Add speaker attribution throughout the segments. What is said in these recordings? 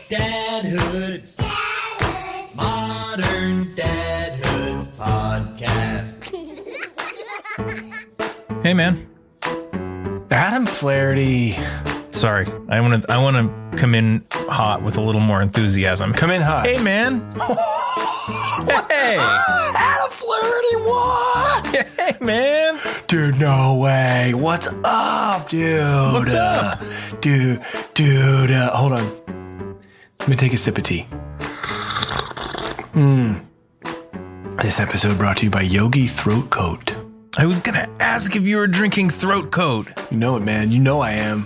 Speaker 1: Dadhood. Modern Dadhood podcast.
Speaker 2: Hey, man.
Speaker 3: Adam Flaherty.
Speaker 2: Sorry, I want to come in hot with a little more enthusiasm.
Speaker 3: Come in hot.
Speaker 2: Hey, man. Hey,
Speaker 3: Adam Flaherty, what?
Speaker 2: hey, man.
Speaker 3: Dude, no way. What's up, dude?
Speaker 2: What's up?
Speaker 3: Dude, hold on. Let me take a sip of tea. This episode brought to you by Yogi Throat Coat.
Speaker 2: I was gonna ask if you were drinking throat coat.
Speaker 3: You know it, man. You know I am.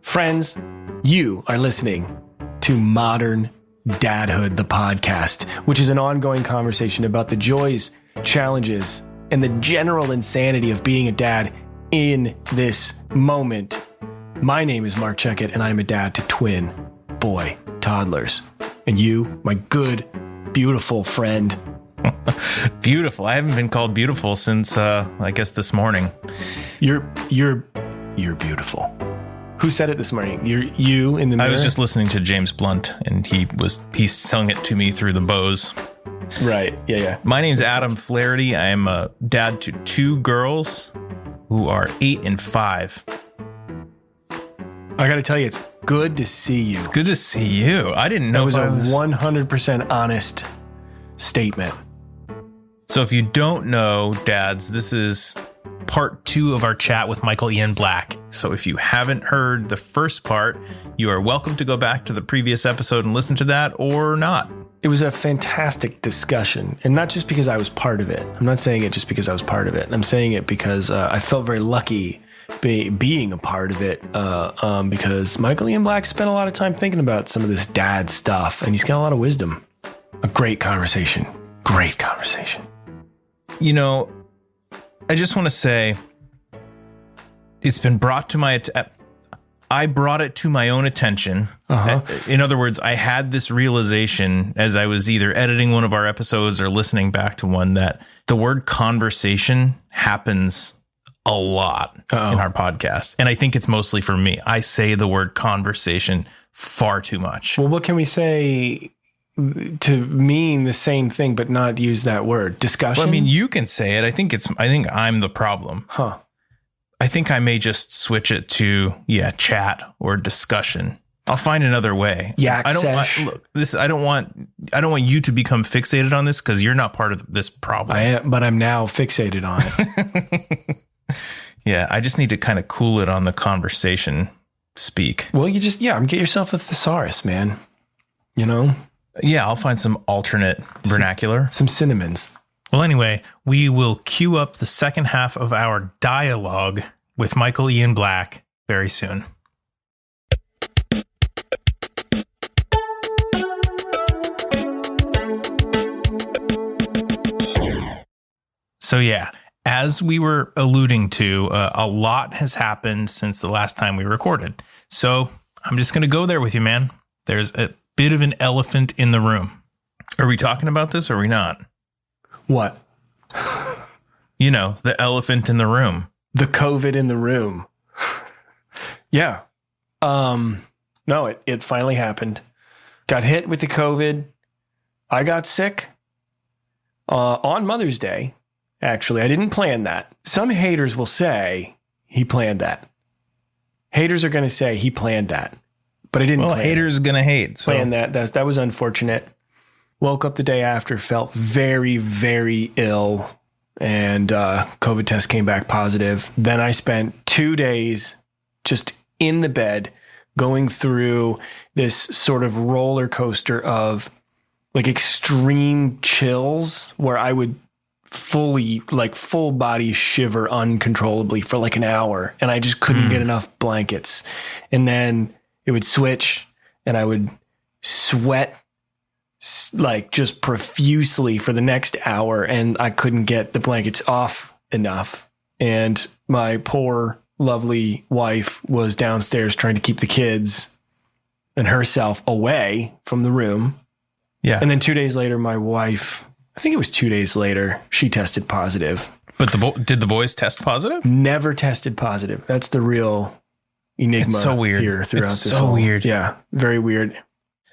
Speaker 3: Friends, you are listening to Modern Dadhood, the podcast, which is an ongoing conversation about the joys, challenges, and the general insanity of being a dad in this moment. My name is Marc, and I'm a dad to twin boy toddlers. And you, my good, beautiful friend.
Speaker 2: Beautiful. I haven't been called beautiful since, I guess this morning.
Speaker 3: You're beautiful. Who said it this morning? You in the mirror?
Speaker 2: I was just listening to James Blunt, and he sung it to me through the Bose.
Speaker 3: Right. Yeah.
Speaker 2: My name's Adam Flaherty. I am a dad to two girls who are 8 and 5.
Speaker 3: I got to tell you, it's good to see you.
Speaker 2: It's good to see you. I didn't know
Speaker 3: that was a 100% honest statement.
Speaker 2: So if you don't know, dads, this is part 2 of our chat with Michael Ian Black. So if you haven't heard the first part, you are welcome to go back to the previous episode and listen to that, or not.
Speaker 3: It was a fantastic discussion, and not just because I was part of it. I'm not saying it just because I was part of it. I'm saying it because I felt very lucky being a part of it, because Michael Ian Black spent a lot of time thinking about some of this dad stuff, and he's got a lot of wisdom. A great conversation. Great conversation.
Speaker 2: You know, I just want to say it's been brought to my I brought it to my own attention. In other words, I had this realization as I was either editing one of our episodes or listening back to one that the word conversation happens a lot in our podcast. And I think it's mostly for me. I say the word conversation far too much.
Speaker 3: Well, what can we say to mean the same thing, but not use that word? Discussion?
Speaker 2: Well, I mean, you can say it. I think I'm the problem.
Speaker 3: Huh.
Speaker 2: I think I may just switch it to, chat or discussion. I'll find another way. I don't want you to become fixated on this because you're not part of this problem.
Speaker 3: I am, but I'm now fixated on it.
Speaker 2: Yeah, I just need to kind of cool it on the conversation speak.
Speaker 3: Well, you just, get yourself a thesaurus, man. You know?
Speaker 2: Yeah, I'll find some alternate vernacular.
Speaker 3: Some cinnamons.
Speaker 2: Well, anyway, we will cue up the second half of our dialogue with Michael Ian Black very soon. So, as we were alluding to, a lot has happened since the last time we recorded. So I'm just going to go there with you, man. There's a bit of an elephant in the room. Are we talking about this or are we not?
Speaker 3: What?
Speaker 2: You know, the elephant in the room.
Speaker 3: The COVID in the room. Yeah. No, it finally happened. Got hit with the COVID. I got sick on Mother's Day. Actually, I didn't plan that. Some haters will say he planned that. Haters are going to say he planned that. But I didn't plan
Speaker 2: haters are going to hate. So.
Speaker 3: Plan that. That was unfortunate. Woke up the day after, felt very, very ill, and COVID test came back positive. Then I spent 2 days just in the bed going through this sort of roller coaster of like extreme chills where I would full body shiver uncontrollably for like an hour, and I just couldn't get enough blankets. And then it would switch and I would sweat like just profusely for the next hour, and I couldn't get the blankets off enough. And my poor, lovely wife was downstairs trying to keep the kids and herself away from the room. Yeah. And then 2 days later, my wife, I think it was 2 days later, she tested positive.
Speaker 2: But did the boys test positive?
Speaker 3: Never tested positive. That's the real enigma
Speaker 2: It's so weird.
Speaker 3: here throughout
Speaker 2: It's
Speaker 3: this
Speaker 2: so
Speaker 3: whole-
Speaker 2: weird.
Speaker 3: Yeah, very weird.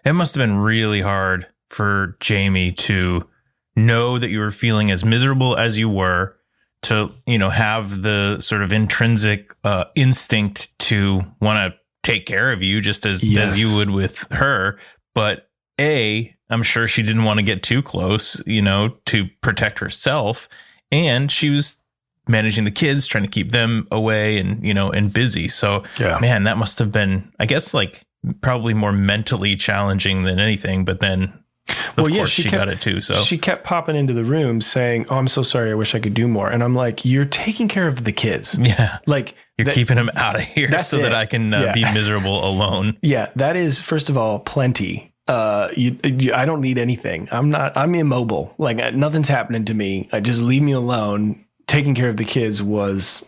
Speaker 2: It must have been really hard for Jamie to know that you were feeling as miserable as you were, to, have the sort of intrinsic instinct to want to take care of you just as you would with her. But I'm sure she didn't want to get too close, to protect herself. And she was managing the kids, trying to keep them away and, and busy. So, man, that must have been, I guess, like probably more mentally challenging than anything. But then, of course, she got it too. So
Speaker 3: she kept popping into the room saying, "Oh, I'm so sorry. I wish I could do more." And I'm like, "You're taking care of the kids.
Speaker 2: Yeah.
Speaker 3: Like
Speaker 2: you're keeping them out of here so that I can be miserable alone."
Speaker 3: Yeah. That is, first of all, plenty. I don't need anything. I'm immobile. Like nothing's happening to me. Just leave me alone. Taking care of the kids was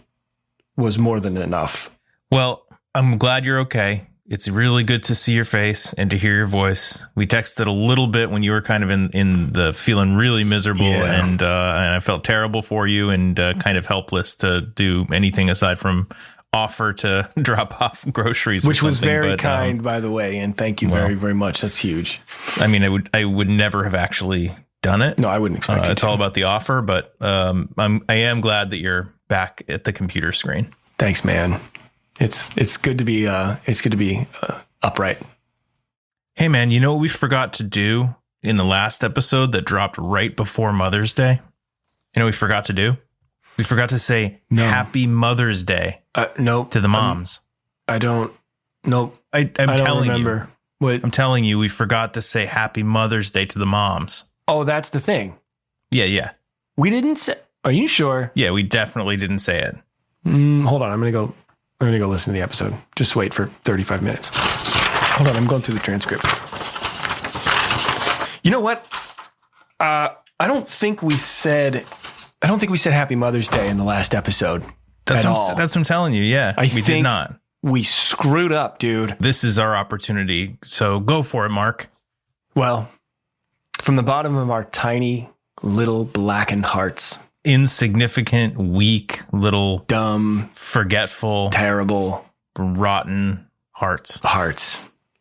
Speaker 3: more than enough.
Speaker 2: Well, I'm glad you're okay. It's really good to see your face and to hear your voice. We texted a little bit when you were kind of in the feeling really miserable, and I felt terrible for you and kind of helpless to do anything aside from offer to drop off groceries,
Speaker 3: which was very kind, by the way, and thank you very, very much. That's huge.
Speaker 2: I mean, I would never have actually done it.
Speaker 3: No, I wouldn't expect it.
Speaker 2: It's all about the offer, but I am glad that you're back at the computer screen.
Speaker 3: Thanks, man. It's good to be upright.
Speaker 2: Hey, man, you know what we forgot to do in the last episode that dropped right before Mother's Day? You know what we forgot to do? We forgot to say Happy Mother's Day.
Speaker 3: Nope.
Speaker 2: To the moms.
Speaker 3: I don't. Nope.
Speaker 2: I'm telling
Speaker 3: remember.
Speaker 2: you.
Speaker 3: What?
Speaker 2: I'm telling you, we forgot to say Happy Mother's Day to the moms.
Speaker 3: Oh, that's the thing.
Speaker 2: Yeah.
Speaker 3: We didn't say. Are you sure?
Speaker 2: Yeah, we definitely didn't say it.
Speaker 3: Hold on. I'm gonna go listen to the episode. Just wait for 35 minutes. Hold on. I'm going through the transcript. You know what? I don't think we said Happy Mother's Day in the last episode.
Speaker 2: That's what I'm telling you. Yeah, we did not.
Speaker 3: We screwed up, dude.
Speaker 2: This is our opportunity. So go for it, Marc.
Speaker 3: Well, from the bottom of our tiny little blackened hearts,
Speaker 2: insignificant, weak, little,
Speaker 3: dumb,
Speaker 2: forgetful,
Speaker 3: terrible,
Speaker 2: rotten hearts.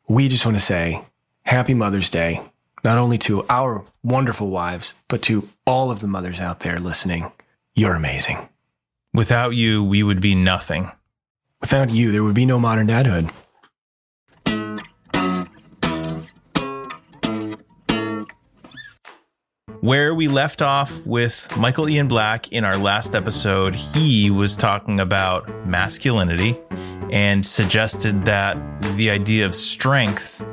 Speaker 3: We just want to say Happy Mother's Day, not only to our wonderful wives, but to all of the mothers out there listening. You're amazing.
Speaker 2: Without you, we would be nothing.
Speaker 3: Without you, there would be no Modern Dadhood.
Speaker 2: Where we left off with Michael Ian Black in our last episode, he was talking about masculinity and suggested that the idea of strength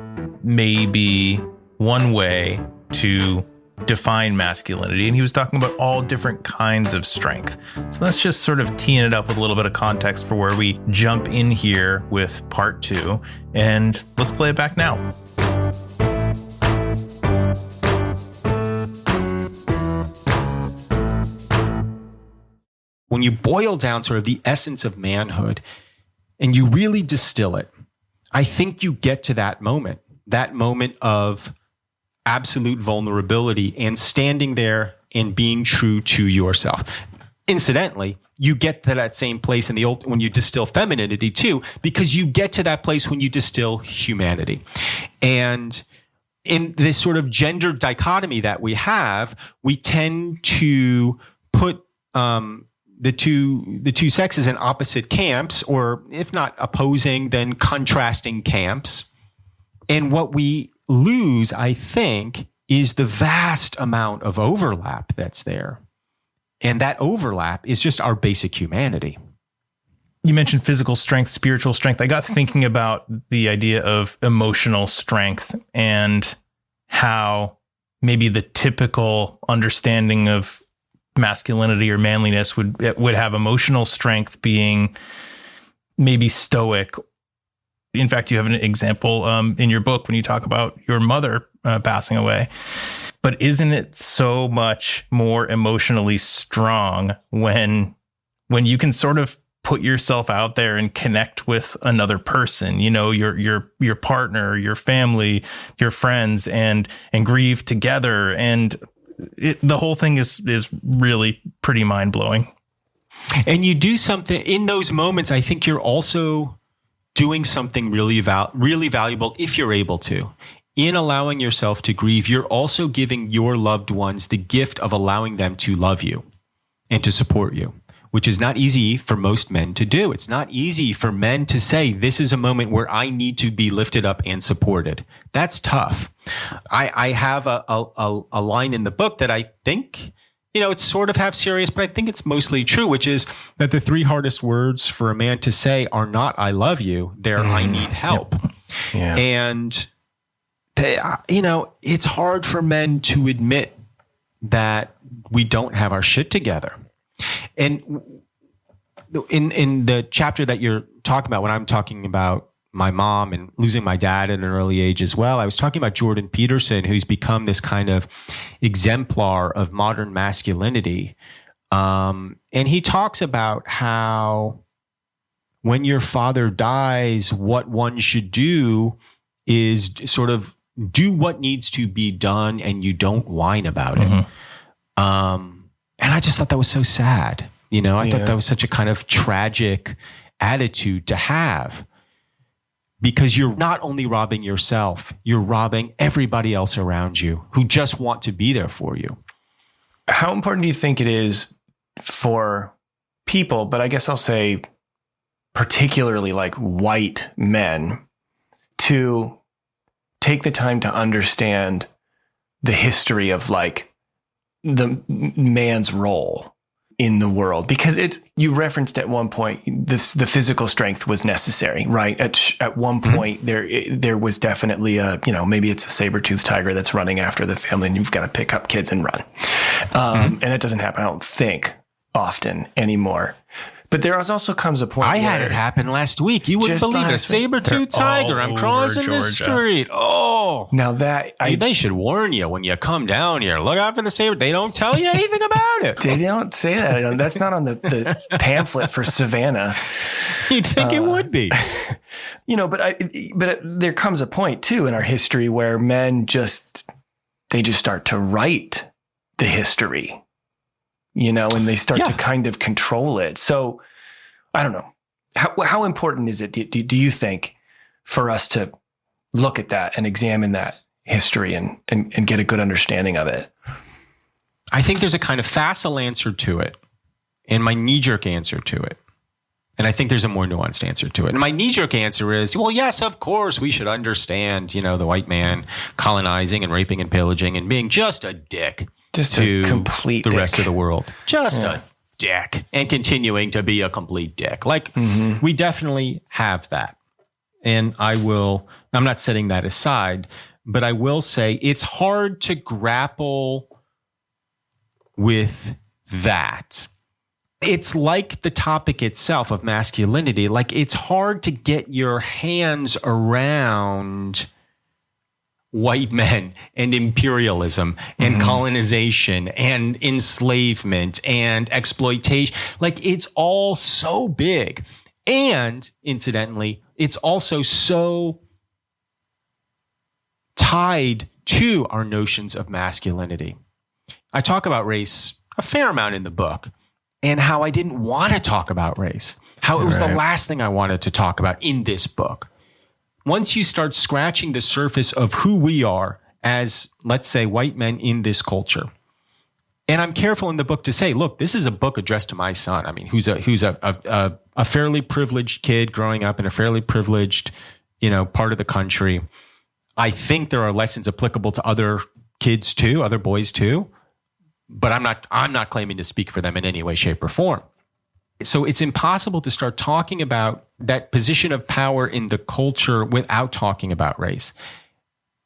Speaker 2: may be one way to define masculinity. And he was talking about all different kinds of strength. So let's just sort of teeing it up with a little bit of context for where we jump in here with part 2. And let's play it back now.
Speaker 4: When you boil down sort of the essence of manhood and you really distill it, I think you get to that moment of absolute vulnerability and standing there and being true to yourself. Incidentally, you get to that same place in when you distill femininity too, because you get to that place when you distill humanity. And in this sort of gender dichotomy that we have, we tend to put the two sexes in opposite camps, or if not opposing, then contrasting camps. And what we lose, I think, is the vast amount of overlap that's there. And that overlap is just our basic humanity.
Speaker 2: You mentioned physical strength, spiritual strength. I got thinking about the idea of emotional strength and how maybe the typical understanding of masculinity or manliness would have emotional strength being maybe stoic. In fact, you have an example in your book when you talk about your mother passing away. But isn't it so much more emotionally strong when you can sort of put yourself out there and connect with another person, you know, your partner, your family, your friends, and grieve together, and the whole thing is really pretty mind blowing.
Speaker 4: And you do something in those moments. I think you're also doing something really valuable if you're able to. In allowing yourself to grieve, you're also giving your loved ones the gift of allowing them to love you and to support you, which is not easy for most men to do. It's not easy for men to say, this is a moment where I need to be lifted up and supported. That's tough. I have a line in the book that I think, it's sort of half serious, but I think it's mostly true, which is that the 3 hardest words for a man to say are not I love you, they're I need help.
Speaker 3: Yep. Yeah.
Speaker 4: And it's hard for men to admit that we don't have our shit together. And in the chapter that you're talking about, when I'm talking about my mom and losing my dad at an early age as well, I was talking about Jordan Peterson, who's become this kind of exemplar of modern masculinity. And he talks about how when your father dies, what one should do is sort of do what needs to be done and you don't whine about it. And I just thought that was so sad. I thought that was such a kind of tragic attitude to have, because you're not only robbing yourself, you're robbing everybody else around you who just want to be there for you.
Speaker 3: How important do you think it is for people, but I guess I'll say particularly like white men, to take the time to understand the history of like the man's role in the world? Because you referenced at one point the physical strength was necessary, right? At one point there was definitely maybe it's a saber-tooth tiger that's running after the family and you've got to pick up kids and run. And that doesn't happen, I don't think, often anymore. But there also comes a point
Speaker 4: I had it happen last week. You wouldn't believe it. A saber-tooth tiger. I'm crossing the street. Oh.
Speaker 3: Now
Speaker 4: they should warn you when you come down here. Look out for the saber. They don't tell you anything about it.
Speaker 3: They don't say that. That's not on the pamphlet for Savannah.
Speaker 4: You'd think it would be.
Speaker 3: But there comes a point too in our history where men just start to write the history. And they start to kind of control it. So I don't know. How important is it, do you think, for us to look at that and examine that history and get a good understanding of it?
Speaker 4: I think there's a kind of facile answer to it and my knee-jerk answer to it. And I think there's a more nuanced answer to it. And my knee-jerk answer is, well, yes, of course, we should understand, the white man colonizing and raping and pillaging and being just a dick.
Speaker 3: Just
Speaker 4: to
Speaker 3: a complete
Speaker 4: the
Speaker 3: dick.
Speaker 4: Rest of the world. Just a dick, and continuing to be a complete dick. Like, we definitely have that. And I'm not setting that aside, but I will say it's hard to grapple with that. It's like the topic itself of masculinity. Like, it's hard to get your hands around white men and imperialism and colonization and enslavement and exploitation. Like, it's all so big. And incidentally, it's also so tied to our notions of masculinity. I talk about race a fair amount in the book and how I didn't want to talk about race, how it was the last thing I wanted to talk about in this book. Once you start scratching the surface of who we are as, let's say, white men in this culture, and I'm careful in the book to say, look, this is a book addressed to my son. I mean, who's a fairly privileged kid growing up in a fairly privileged, part of the country. I think there are lessons applicable to other kids too, other boys too, but I'm not claiming to speak for them in any way, shape, or form. So it's impossible to start talking about that position of power in the culture without talking about race.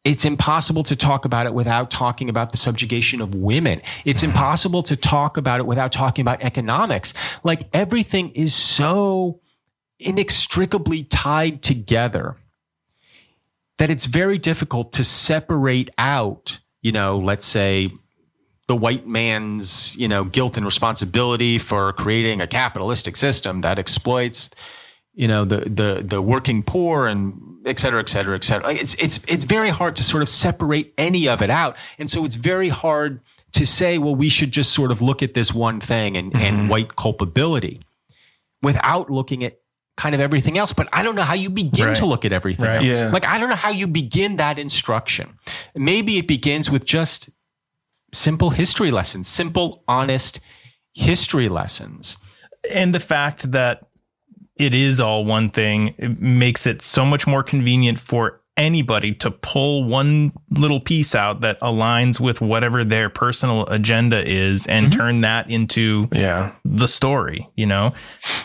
Speaker 4: It's impossible to talk about it without talking about the subjugation of women. It's impossible to talk about it without talking about economics. Like, everything is so inextricably tied together that it's very difficult to separate out, let's say, the white man's, guilt and responsibility for creating a capitalistic system that exploits, the working poor and et cetera, et cetera, et cetera. Like, it's very hard to sort of separate any of it out. And so it's very hard to say, well, we should just sort of look at this one thing and white culpability without looking at kind of everything else, but I don't know how you begin to look at everything else.
Speaker 3: Yeah.
Speaker 4: Like, I don't know how you begin that instruction. Maybe it begins with just simple history lessons, simple, honest history lessons.
Speaker 2: And the fact that it is all one thing, it makes it so much more convenient for anybody to pull one little piece out that aligns with whatever their personal agenda is and turn that into the story, you know?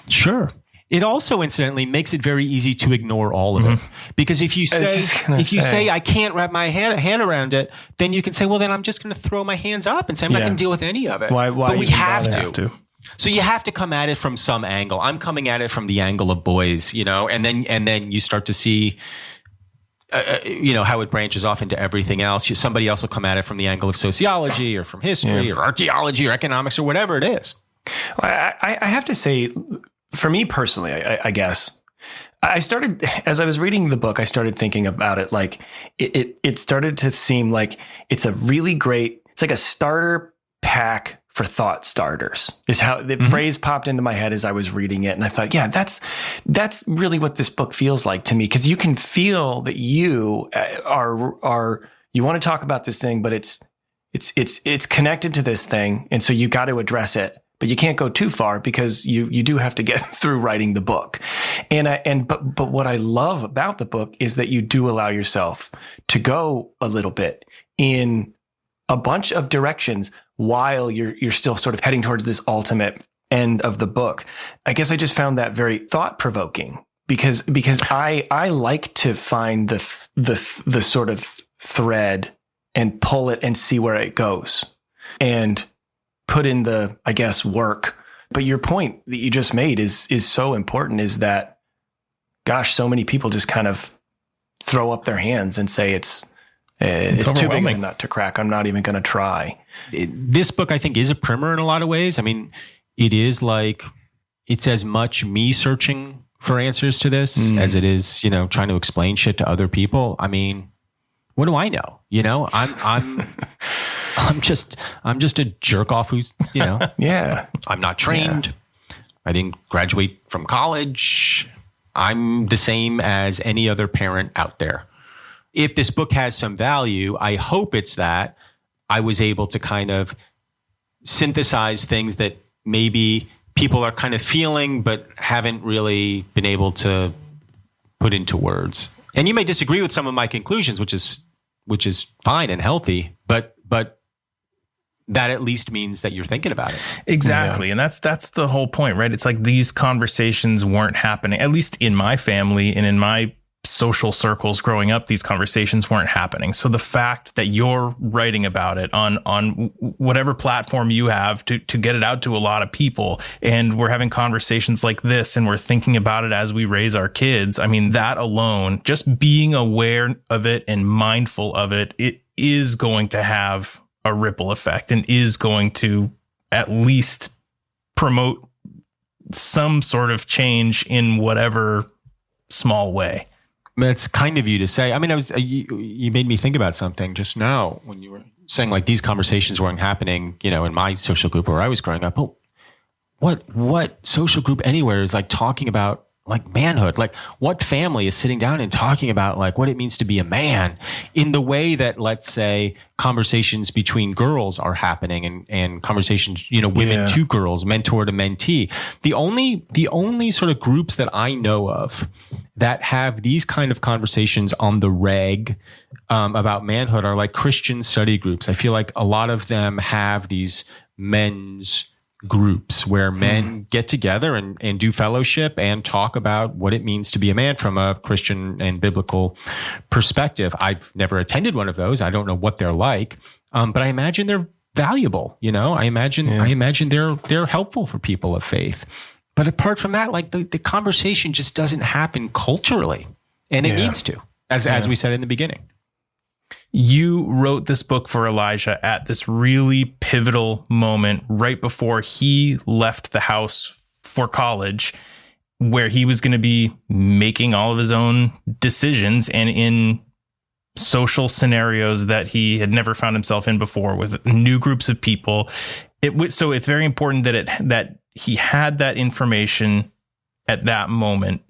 Speaker 4: Sure. It also, incidentally, makes it very easy to ignore all of it. Because if you say, I can't wrap my hand around it, then you can say, well, then I'm just going to throw my hands up and say, I'm not going to deal with any of it.
Speaker 3: Why
Speaker 4: but we have
Speaker 3: to.
Speaker 4: So you have to come at it from some angle. I'm coming at it from the angle of boys, you know, and then you start to see, you know, how it branches off into everything else. Somebody else will come at it from the angle of sociology or from history or archaeology or economics or whatever it is.
Speaker 3: I have to say, for me personally, I guess, I started, as I was reading the book, I started thinking about it like it started to seem like it's a really great, it's like a starter pack for thought starters, is how the phrase popped into my head as I was reading it. And I thought, yeah, that's really what this book feels like to me. Cause you can feel that you you want to talk about this thing, but it's connected to this thing. And so you got to address it, but you can't go too far because you do have to get through writing the book. But what I love about the book is that you do allow yourself to go a little bit in a bunch of directions while you're still sort of heading towards this ultimate end of the book. I guess I just found that very thought provoking because I like to find the sort of thread and pull it and see where it goes and put in the, I guess, work. But your point that you just made is so important, is that, gosh, so many people just kind of throw up their hands and say it's too big a nut to crack. I'm not even going to try.
Speaker 4: This book, I think, is a primer in a lot of ways. I mean, it is like, it's as much me searching for answers to this as it is, you know, trying to explain shit to other people. I mean, what do I know? You know, I'm just a jerk off who's, you know, I'm not trained. Yeah. I didn't graduate from college. I'm the same as any other parent out there. If this book has some value, I hope it's that I was able to kind of synthesize things that maybe people are kind of feeling, but haven't really been able to put into words. And you may disagree with some of my conclusions, which is fine and healthy, but that at least means that you're thinking about it.
Speaker 2: Exactly. Yeah. And that's the whole point, right? It's like these conversations weren't happening, at least in my family and in my social circles growing up, these conversations weren't happening. So the fact that you're writing about it on whatever platform you have to get it out to a lot of people, and we're having conversations like this and we're thinking about it as we raise our kids. I mean, that alone, just being aware of it and mindful of it, it is going to have a ripple effect and is going to at least promote some sort of change in whatever small way.
Speaker 4: That's kind of you to say. I mean, you made me think about something just now when you were saying like these conversations weren't happening, you know, in my social group where I was growing up. Oh, what social group anywhere is like talking about like manhood? Like what family is sitting down and talking about like what it means to be a man in the way that, let's say, conversations between girls are happening and conversations, you know, women to girls, mentor to mentee. The only sort of groups that I know of that have these kind of conversations on the reg about manhood are like Christian study groups. I feel like a lot of them have these men's groups where men get together and do fellowship and talk about what it means to be a man from a Christian and biblical perspective. I've never attended one of those. I don't know what they're like, but I imagine they're valuable. You know, I imagine they're helpful for people of faith. But apart from that, like the conversation just doesn't happen culturally, and it needs to, as we said in the beginning.
Speaker 2: You wrote this book for Elijah at this really pivotal moment right before he left the house for college, where he was going to be making all of his own decisions and in social scenarios that he had never found himself in before with new groups of people. So it's very important that he had that information at that moment.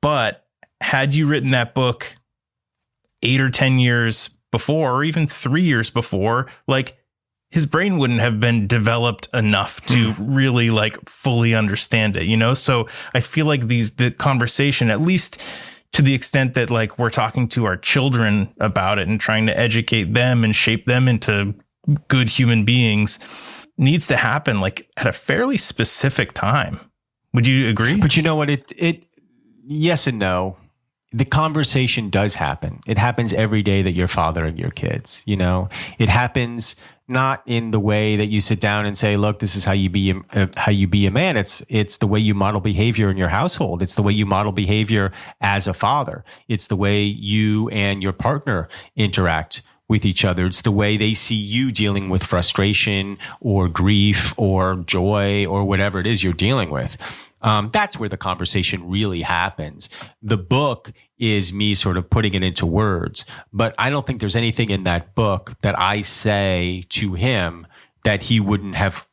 Speaker 2: But had you written that book 8 or 10 years before, or even 3 years before, like his brain wouldn't have been developed enough to really like fully understand it, you know? So I feel like the conversation, at least to the extent that like we're talking to our children about it and trying to educate them and shape them into good human beings, needs to happen like at a fairly specific time. Would you agree?
Speaker 4: But you know what? It yes and no. The conversation does happen. It happens every day that you're fathering your kids. You know, it happens not in the way that you sit down and say, look, this is how you be a man. It's the way you model behavior in your household. It's the way you model behavior as a father. It's the way you and your partner interact with each other. It's the way they see you dealing with frustration or grief or joy or whatever it is you're dealing with. That's where the conversation really happens. The book is me sort of putting it into words, but I don't think there's anything in that book that I say to him that he wouldn't have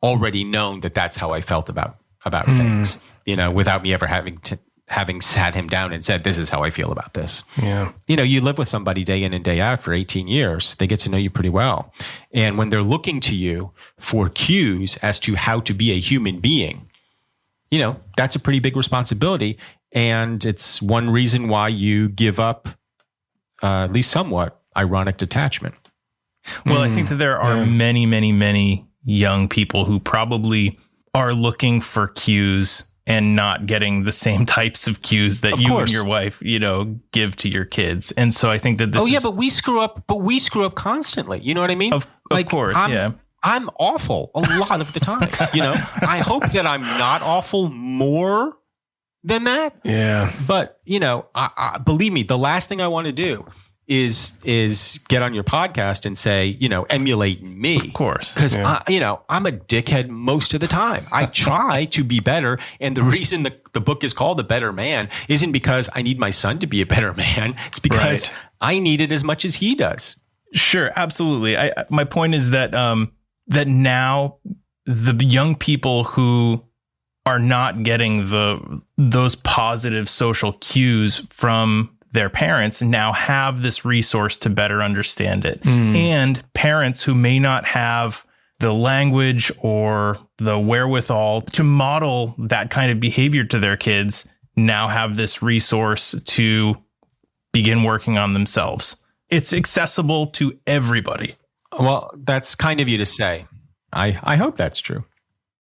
Speaker 4: already known that that's how I felt about things, you know, without me ever having sat him down and said, this is how I feel about this.
Speaker 3: Yeah.
Speaker 4: You know, you live with somebody day in and day out for 18 years. They get to know you pretty well. And when they're looking to you for cues as to how to be a human being, you know, that's a pretty big responsibility. And it's one reason why you give up at least somewhat ironic detachment.
Speaker 2: Well, I think that there are many, many, many young people who probably are looking for cues and not getting the same types of cues that you and your wife, you know, give to your kids. And so I think that this
Speaker 4: but we screw up constantly. You know what I mean?
Speaker 2: Of course,
Speaker 4: I'm awful a lot of the time. You know, I hope that I'm not awful more than that.
Speaker 3: Yeah.
Speaker 4: But, you know, I believe me, the last thing I want to do is get on your podcast and say, you know, emulate me.
Speaker 2: Of course.
Speaker 4: Because, you know, I'm a dickhead most of the time. I try to be better. And the reason the book is called The Better Man isn't because I need my son to be a better man. It's because I need it as much as he does.
Speaker 2: Sure. Absolutely. My point is that, that now the young people who are not getting those positive social cues from their parents now have this resource to better understand it. And parents who may not have the language or the wherewithal to model that kind of behavior to their kids now have this resource to begin working on themselves. It's accessible to everybody.
Speaker 4: Well, that's kind of you to say. I hope that's true.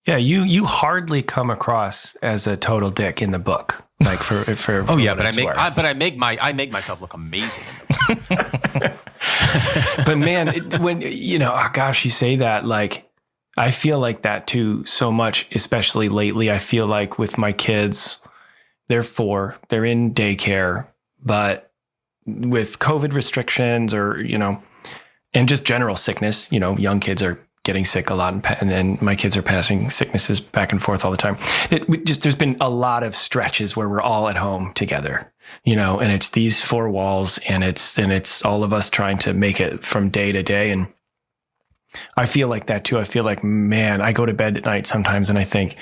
Speaker 3: Yeah, you hardly come across as a total dick in the book. Like for
Speaker 4: oh yeah, but I make myself look amazing.
Speaker 3: But man, when you know, oh gosh, you say that, like I feel like that too so much, especially lately. I feel like with my kids, they're 4, they're in daycare, but with COVID restrictions or, you know, and just general sickness, you know, young kids are getting sick a lot, and then my kids are passing sicknesses back and forth all the time. There's been a lot of stretches where we're all at home together, you know, and it's these 4 walls, and it's all of us trying to make it from day to day. And I feel like that too. I feel like, man, I go to bed at night sometimes and I think,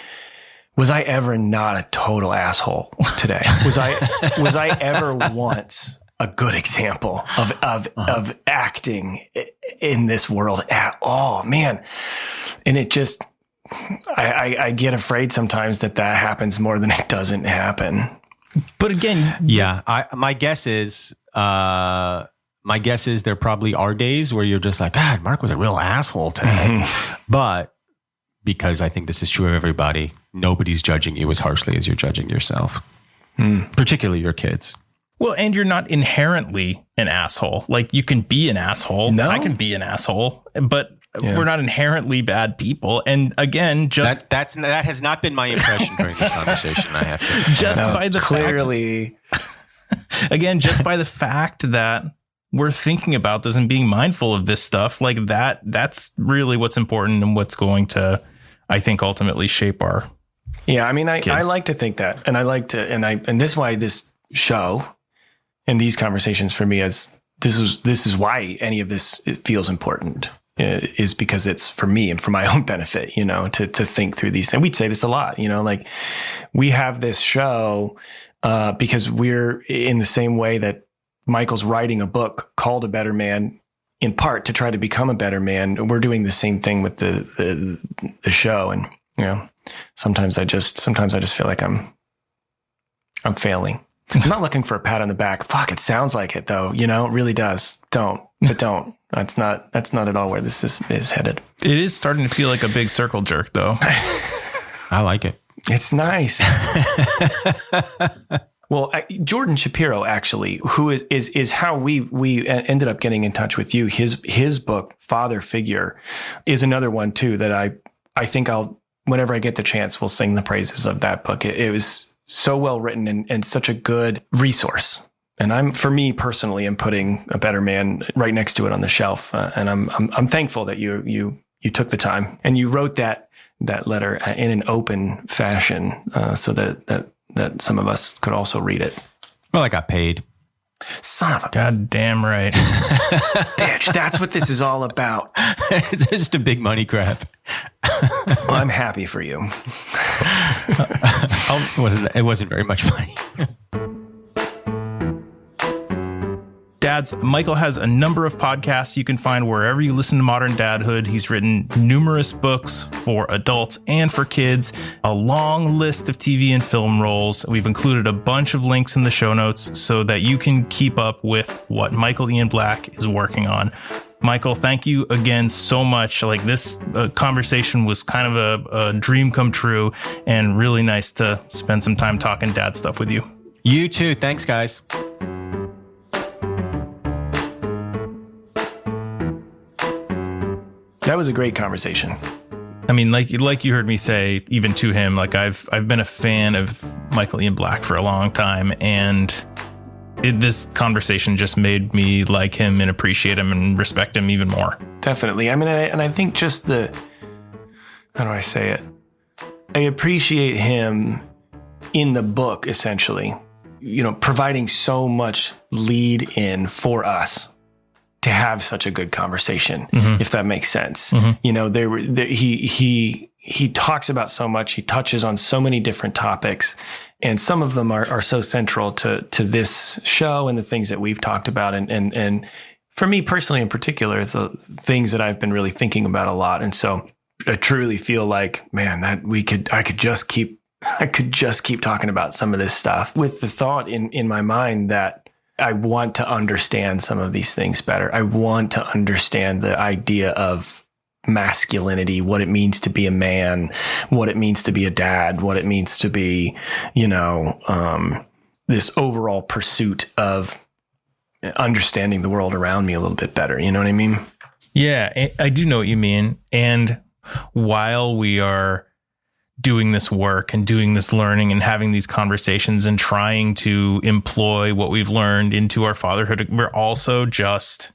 Speaker 3: was I ever not a total asshole today? Was I ever once a good example of acting in this world at all, man? And it just, I get afraid sometimes that happens more than it doesn't happen.
Speaker 2: But again,
Speaker 4: my guess is there probably are days where you're just like, God, Marc was a real asshole today. But because I think this is true of everybody, nobody's judging you as harshly as you're judging yourself, particularly your kids.
Speaker 2: Well, and you're not inherently an asshole. Like, you can be an asshole.
Speaker 3: No.
Speaker 2: I can be an asshole, but we're not inherently bad people. And again, just
Speaker 4: that has not been my impression during this conversation. I have to
Speaker 2: just by the
Speaker 3: clearly
Speaker 2: again, just by the fact that we're thinking about this and being mindful of this stuff, like that's really what's important and what's going to, I think, ultimately shape our.
Speaker 3: Yeah, I mean, I like to think that, and I like to, and this is why this show and these conversations for me this is why any of this feels important. is because it's for me and for my own benefit, you know, to think through these. And we'd say this a lot, you know, like we have this show because we're in the same way that Michael's writing a book called A Better Man, in part to try to become a better man. We're doing the same thing with the show. And, you know, sometimes I just feel like I'm failing. I'm not looking for a pat on the back. Fuck, it sounds like it though. You know, it really does. Don't. That's not at all where this is headed.
Speaker 2: It is starting to feel like a big circle jerk though.
Speaker 4: I like it.
Speaker 3: It's nice. Well, Jordan Shapiro, actually, who is how we ended up getting in touch with you. His book, Father Figure, is another one too that I think whenever I get the chance, will sing the praises of that book. It was so well written and such a good resource. And for me personally, I'm putting A Better Man right next to it on the shelf. And I'm thankful that you took the time and you wrote that letter in an open fashion, so that some of us could also read it.
Speaker 4: Well, I got paid.
Speaker 3: Son of a
Speaker 2: goddamn right.
Speaker 3: bitch. That's what this is all about.
Speaker 4: It's just a big money grab.
Speaker 3: Well, I'm happy for you.
Speaker 4: It wasn't very much money.
Speaker 2: Dads, Michael has a number of podcasts you can find wherever you listen to Modern Dadhood. He's written numerous books for adults and for kids, a long list of TV and film roles. We've included a bunch of links in the show notes so that you can keep up with what Michael Ian Black is working on. Michael, thank you again so much. Like this conversation was kind of a dream come true and really nice to spend some time talking dad stuff with you.
Speaker 4: You too. Thanks, guys.
Speaker 3: That was a great conversation.
Speaker 2: I mean, like you heard me say, even to him, like I've been a fan of Michael Ian Black for a long time, and this conversation just made me like him and appreciate him and respect him even more.
Speaker 3: Definitely. I mean, I think just how do I say it? I appreciate him in the book, essentially, you know, providing so much lead in for us to have such a good conversation, if that makes sense. You know, he talks about so much, he touches on so many different topics, and some of them are so central to this show and the things that we've talked about. And for me personally, in particular, the things that I've been really thinking about a lot. And so I truly feel like, man, I could just keep talking about some of this stuff with the thought in my mind that I want to understand some of these things better. I want to understand the idea of masculinity, what it means to be a man, what it means to be a dad, what it means to be, you know, this overall pursuit of understanding the world around me a little bit better. You know what I mean?
Speaker 2: Yeah, I do know what you mean. And while we are doing this work and doing this learning and having these conversations and trying to employ what we've learned into our fatherhood, we're also just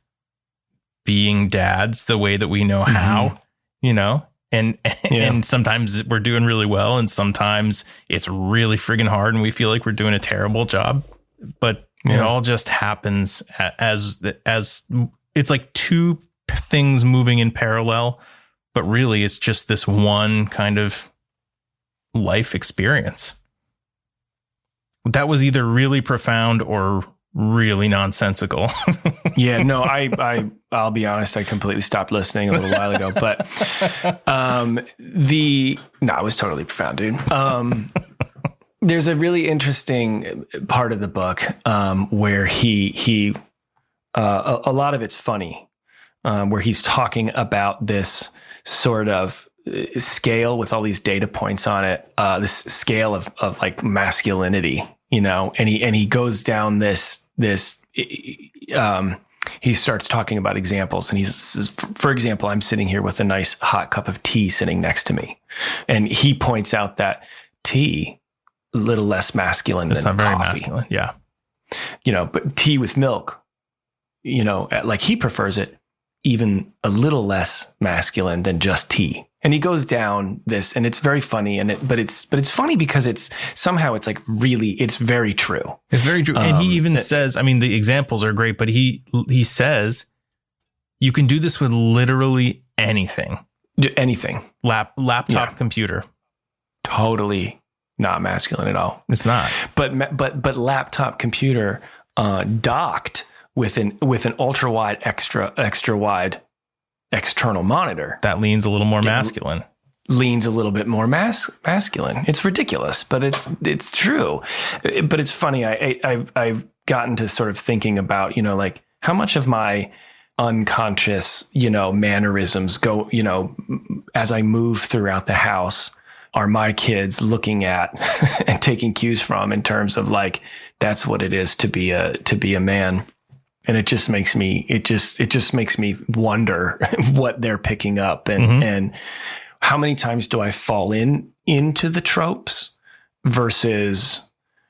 Speaker 2: being dads the way that we know how, you know, and sometimes we're doing really well and sometimes it's really friggin' hard and we feel like we're doing a terrible job, but it all just happens as it's like two things moving in parallel, but really it's just this one kind of life experience. That was either really profound or really nonsensical.
Speaker 3: Yeah, no, I'll be honest, I completely stopped listening a little while ago, but it was totally profound, dude. There's a really interesting part of the book where he a lot of it's funny, where he's talking about this sort of scale with all these data points on it, this scale of like masculinity, you know, and he goes down this he starts talking about examples, and he says, for example, I'm sitting here with a nice hot cup of tea sitting next to me, and he points out that tea a little less masculine than
Speaker 2: not very
Speaker 3: coffee.
Speaker 2: masculine, yeah,
Speaker 3: you know, but tea with milk, you know, like he prefers it even a little less masculine than just tea. And he goes down this, and it's very funny, but it's funny because it's like really, it's very true.
Speaker 2: It's very true. And he even says, I mean, the examples are great, but he says You can do this with literally anything.
Speaker 3: Anything.
Speaker 2: Laptop, computer.
Speaker 3: Totally not masculine at all.
Speaker 2: It's not.
Speaker 3: But laptop computer docked with an ultra wide extra wide external monitor
Speaker 2: That leans a little more masculine.
Speaker 3: leans a little bit more masculine. It's ridiculous, but it's true. But it's funny. I've gotten to sort of thinking about, like how much of my unconscious, mannerisms go, as I move throughout the house are my kids looking at and taking cues from in terms of like, that's what it is to be a man. And it just makes me wonder what they're picking up and how many times do I fall into the tropes versus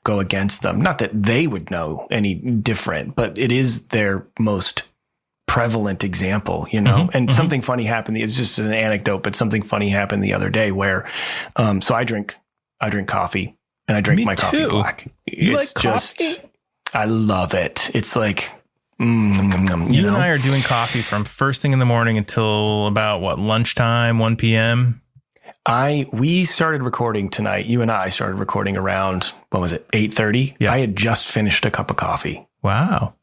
Speaker 3: go against them? Not that they would know any different, but it is their most prevalent example, and something funny happened. It's just an anecdote, but something funny happened the other day where, so I drink coffee and I drink my coffee black.
Speaker 2: You like coffee?
Speaker 3: I love it. It's like,
Speaker 2: you and I are doing coffee from first thing in the morning until about lunchtime, 1 p.m.
Speaker 3: We started recording tonight. You and I started recording around, 8:30?
Speaker 2: Yeah.
Speaker 3: I had just finished a cup of coffee.
Speaker 2: Wow.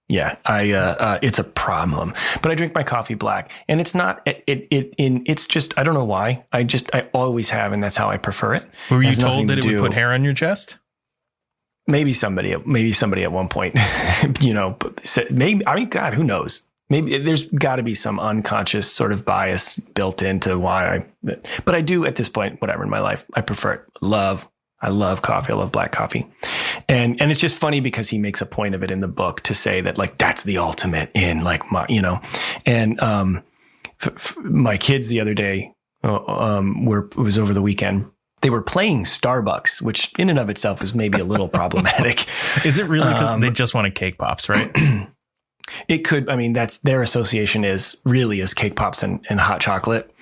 Speaker 3: Yeah, it's a problem, but I drink my coffee black and it's not, it's just, I don't know why. I always have, and that's how I prefer it.
Speaker 2: Were you told that it would put hair on your chest?
Speaker 3: Maybe somebody at one point, said maybe, God, who knows? Maybe there's got to be some unconscious sort of bias built into why but I do at this point, whatever in my life, I prefer it. I love coffee. I love black coffee. And it's just funny because he makes a point of it in the book to say that like, that's the ultimate in like and, my kids the other day, it was over the weekend. They were playing Starbucks, which in and of itself is maybe a little problematic.
Speaker 2: Is it really because they just wanted cake pops, right?
Speaker 3: It could. I mean, that's their association is cake pops and hot chocolate.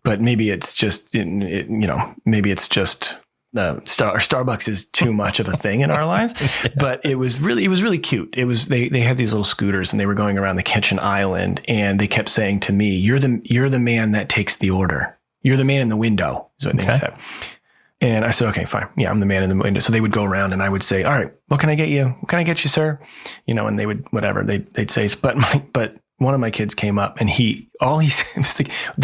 Speaker 3: But maybe it's just, maybe it's just Starbucks is too much of a thing in our lives. But it was really cute. It was they had these little scooters and they were going around the kitchen island and they kept saying to me, "You're the man that takes the order. You're the man in the window," is what they said. And I said, "Okay, fine. Yeah, I'm the man in the window." So they would go around and I would say, "All right, what can I get you? What can I get you, sir?" And they would, whatever they'd say. But one of my kids came up and they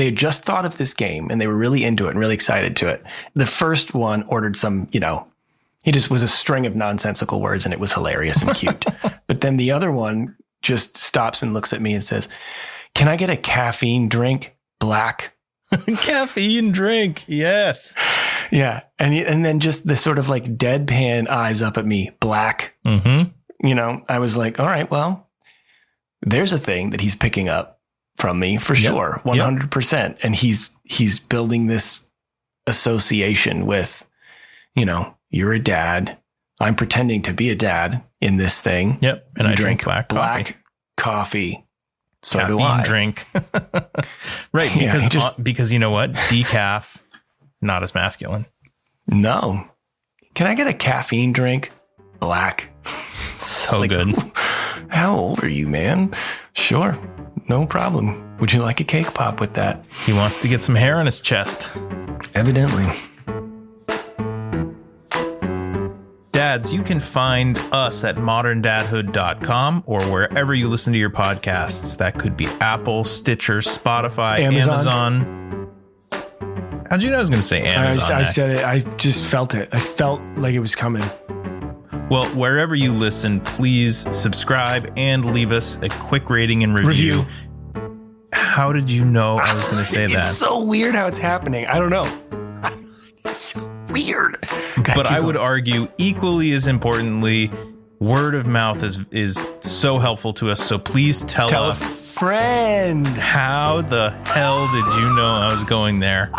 Speaker 3: had just thought of this game and they were really into it and really excited to it. The first one ordered some, he just was a string of nonsensical words and it was hilarious and cute. But then the other one just stops and looks at me and says, "Can I get a caffeine drink? Black?"
Speaker 2: Caffeine drink. Yes.
Speaker 3: Yeah. And then just the sort of like deadpan eyes up at me, black.
Speaker 2: Mm-hmm.
Speaker 3: I was like, all right, well, there's a thing that he's picking up from me for sure. 100%. And he's building this association with, you're a dad. I'm pretending to be a dad in this thing.
Speaker 2: Yep. And I drink black
Speaker 3: coffee. So
Speaker 2: caffeine
Speaker 3: do I.
Speaker 2: Drink. Right. Because you know what? Decaf, not as masculine.
Speaker 3: No. Can I get a caffeine drink? Black.
Speaker 2: So good.
Speaker 3: How old are you, man? Sure. No problem. Would you like a cake pop with that?
Speaker 2: He wants to get some hair on his chest.
Speaker 3: Evidently.
Speaker 2: Dads, you can find us at moderndadhood.com or wherever you listen to your podcasts. That could be Apple, Stitcher, Spotify, Amazon. How'd you know I was going to say Amazon?
Speaker 3: I said it. I just felt it. I felt like it was coming.
Speaker 2: Well, wherever you listen, please subscribe and leave us a quick rating and review. How did you know I was going to say that?
Speaker 3: It's so weird how it's happening. I don't know. It's so weird.
Speaker 2: But I would argue equally as importantly, word of mouth is so helpful to us. So please tell
Speaker 3: a friend.
Speaker 2: How the hell did you know I was going there?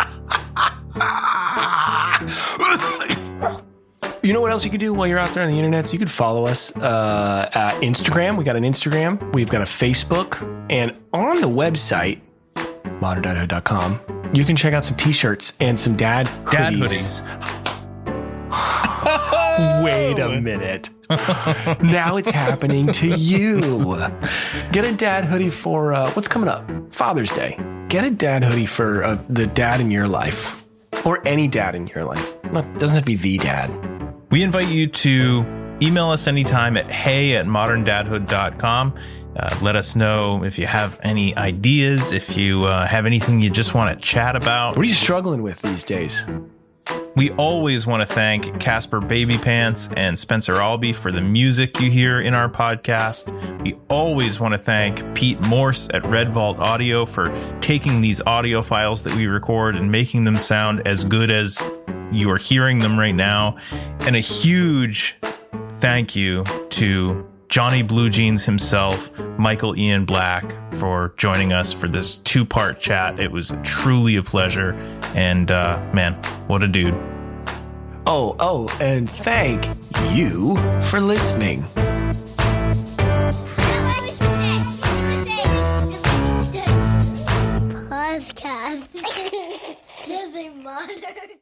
Speaker 3: You know what else you could do while you're out there on the internet? So you could follow us at Instagram. We got an Instagram. We've got a Facebook. And on the website, moderndadhood.com, you can check out some t-shirts and some dad hoodies. Wait a minute. Now it's happening to you. Get a dad hoodie for what's coming up? Father's Day. Get a dad hoodie for the dad in your life, or any dad in your life. Doesn't have to be the dad.
Speaker 2: We invite you to email us anytime at hey@moderndadhood.com. Let us know if you have any ideas, if you have anything you just want to chat about.
Speaker 3: What are you struggling with these days?
Speaker 2: We always want to thank Casper Baby Pants and Spencer Albee for the music you hear in our podcast. We always want to thank Pete Morse at Red Vault Audio for taking these audio files that we record and making them sound as good as you are hearing them right now. And a huge thank you to Johnny Blue Jeans himself, Michael Ian Black, for joining us for this 2-part chat. It was truly a pleasure. And man, what a dude.
Speaker 3: Oh, and thank you for listening.
Speaker 5: Podcast. This is modern.